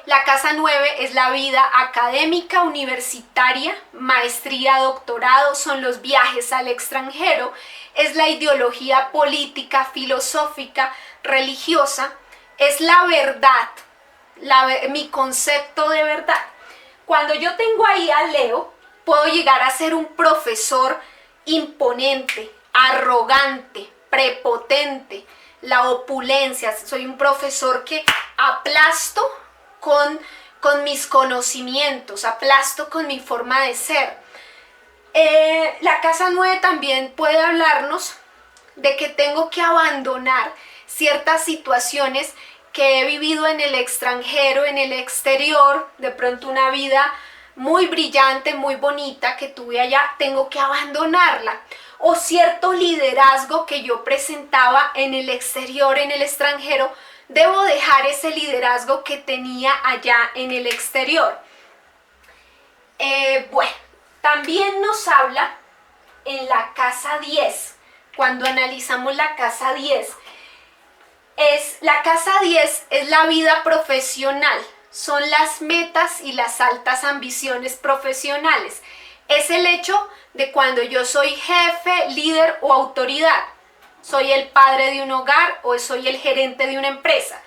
La casa 9 es la vida académica, universitaria, maestría, doctorado, son los viajes al extranjero, es la ideología política, filosófica, religiosa, es la verdad, mi concepto de verdad. Cuando yo tengo ahí a Leo, puedo llegar a ser un profesor imponente, arrogante, prepotente, la opulencia. Soy un profesor que aplasto con mis conocimientos, aplasto con mi forma de ser. La casa 9 también puede hablarnos de que tengo que abandonar ciertas situaciones que he vivido en el extranjero, en el exterior, de pronto una vida muy brillante, muy bonita que tuve allá, tengo que abandonarla. O cierto liderazgo que yo presentaba en el exterior, en el extranjero, debo dejar ese liderazgo que tenía allá en el exterior. Bueno, también nos habla en la casa 10, cuando analizamos la casa 10, La casa 10 es la vida profesional, son las metas y las altas ambiciones profesionales. Es el hecho de cuando yo soy jefe, líder o autoridad. Soy el padre de un hogar o soy el gerente de una empresa.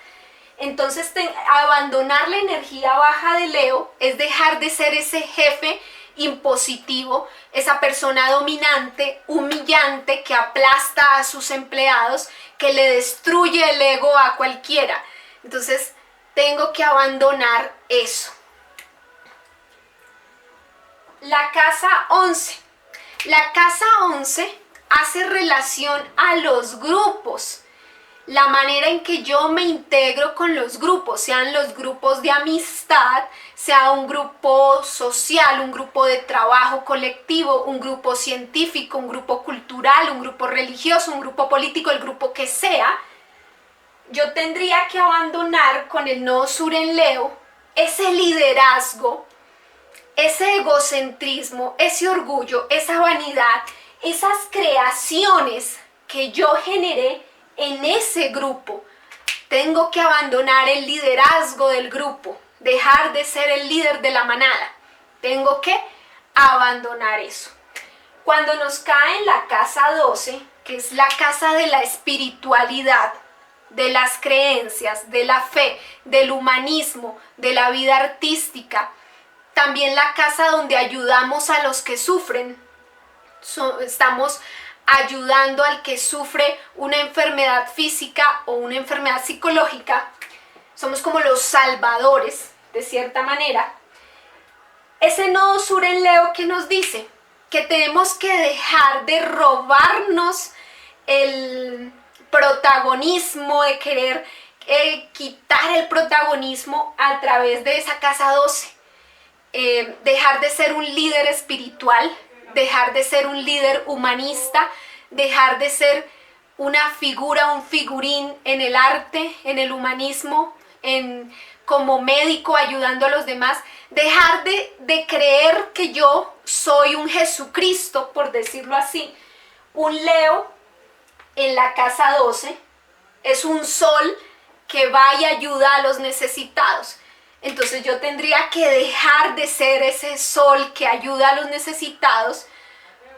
Entonces, abandonar la energía baja de Leo es dejar de ser ese jefe impositivo, esa persona dominante, humillante, que aplasta a sus empleados, que le destruye el ego a cualquiera. Entonces, tengo que abandonar eso. La casa 11. La casa 11 hace relación a los grupos. La manera en que yo me integro con los grupos, sean los grupos de amistad, sea un grupo social, un grupo de trabajo colectivo, un grupo científico, un grupo cultural, un grupo religioso, un grupo político, el grupo que sea, yo tendría que abandonar con el nodo sur en Leo ese liderazgo, ese egocentrismo, ese orgullo, esa vanidad, esas creaciones que yo generé en ese grupo. Tengo que abandonar el liderazgo del grupo, dejar de ser el líder de la manada. Tengo que abandonar eso. Cuando nos cae en la casa 12, que es la casa de la espiritualidad, de las creencias, de la fe, del humanismo, de la vida artística, también la casa donde ayudamos a los que sufren, estamos ayudando al que sufre una enfermedad física o una enfermedad psicológica, somos como los salvadores, de cierta manera. Ese nodo sur en Leo que nos dice que tenemos que dejar de robarnos el protagonismo, de querer quitar el protagonismo a través de esa casa 12, dejar de ser un líder espiritual, dejar de ser un líder humanista, dejar de ser una figura, un figurín en el arte, en el humanismo, como médico ayudando a los demás, dejar de creer que yo soy un Jesucristo, por decirlo así. Un Leo en la casa 12 es un sol que va y ayuda a los necesitados. Entonces yo tendría que dejar de ser ese sol que ayuda a los necesitados,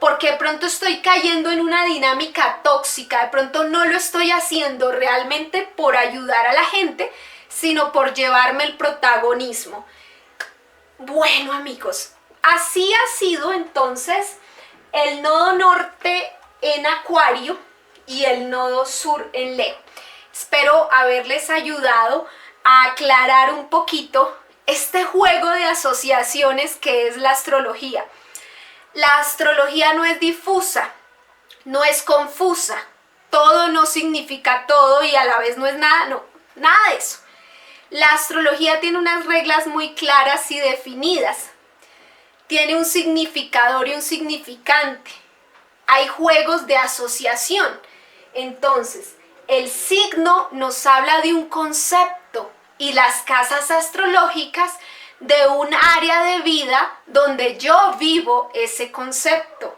porque de pronto estoy cayendo en una dinámica tóxica, de pronto no lo estoy haciendo realmente por ayudar a la gente, sino por llevarme el protagonismo. Bueno, amigos, así ha sido entonces el nodo norte en Acuario y el nodo sur en Leo. Espero haberles ayudado a aclarar un poquito este juego de asociaciones que es la astrología. La astrología no es difusa, no es confusa, todo no significa todo y a la vez no es nada, no, nada de eso. La astrología tiene unas reglas muy claras y definidas, tiene un significador y un significante, hay juegos de asociación. Entonces, el signo nos habla de un concepto y las casas astrológicas de un área de vida donde yo vivo ese concepto.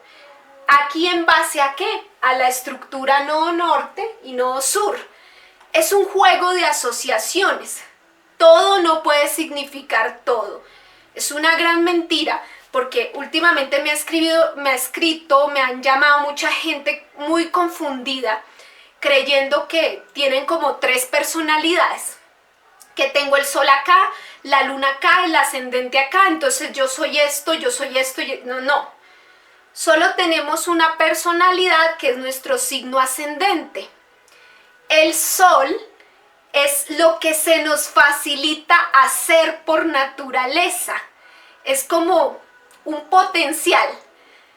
¿Aquí en base a qué? A la estructura nodo norte y nodo sur. Es un juego de asociaciones. Todo no puede significar todo. Es una gran mentira porque últimamente me han llamado mucha gente muy confundida, creyendo que tienen como 3 personalidades. Que tengo el sol acá, la luna acá, el ascendente acá, entonces yo soy esto, no. Solo tenemos una personalidad que es nuestro signo ascendente. El sol es lo que se nos facilita hacer por naturaleza. Es como un potencial.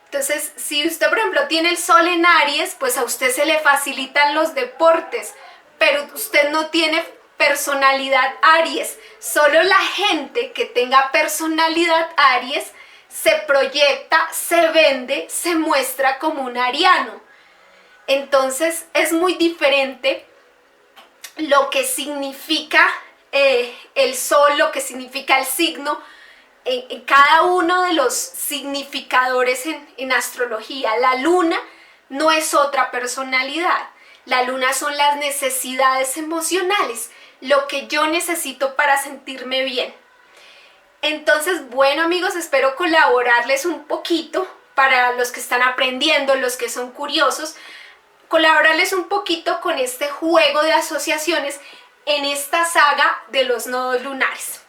Entonces, si usted, por ejemplo, tiene el sol en Aries, pues a usted se le facilitan los deportes, pero usted no tiene personalidad Aries. Solo la gente que tenga personalidad Aries se proyecta, se vende, se muestra como un ariano. Entonces es muy diferente lo que significa el sol, lo que significa el signo, en cada uno de los significadores en astrología. La luna no es otra personalidad. La luna son las necesidades emocionales, lo que yo necesito para sentirme bien. Entonces, bueno amigos, espero colaborarles un poquito para los que están aprendiendo, los que son curiosos, colaborarles un poquito con este juego de asociaciones en esta saga de los nodos lunares.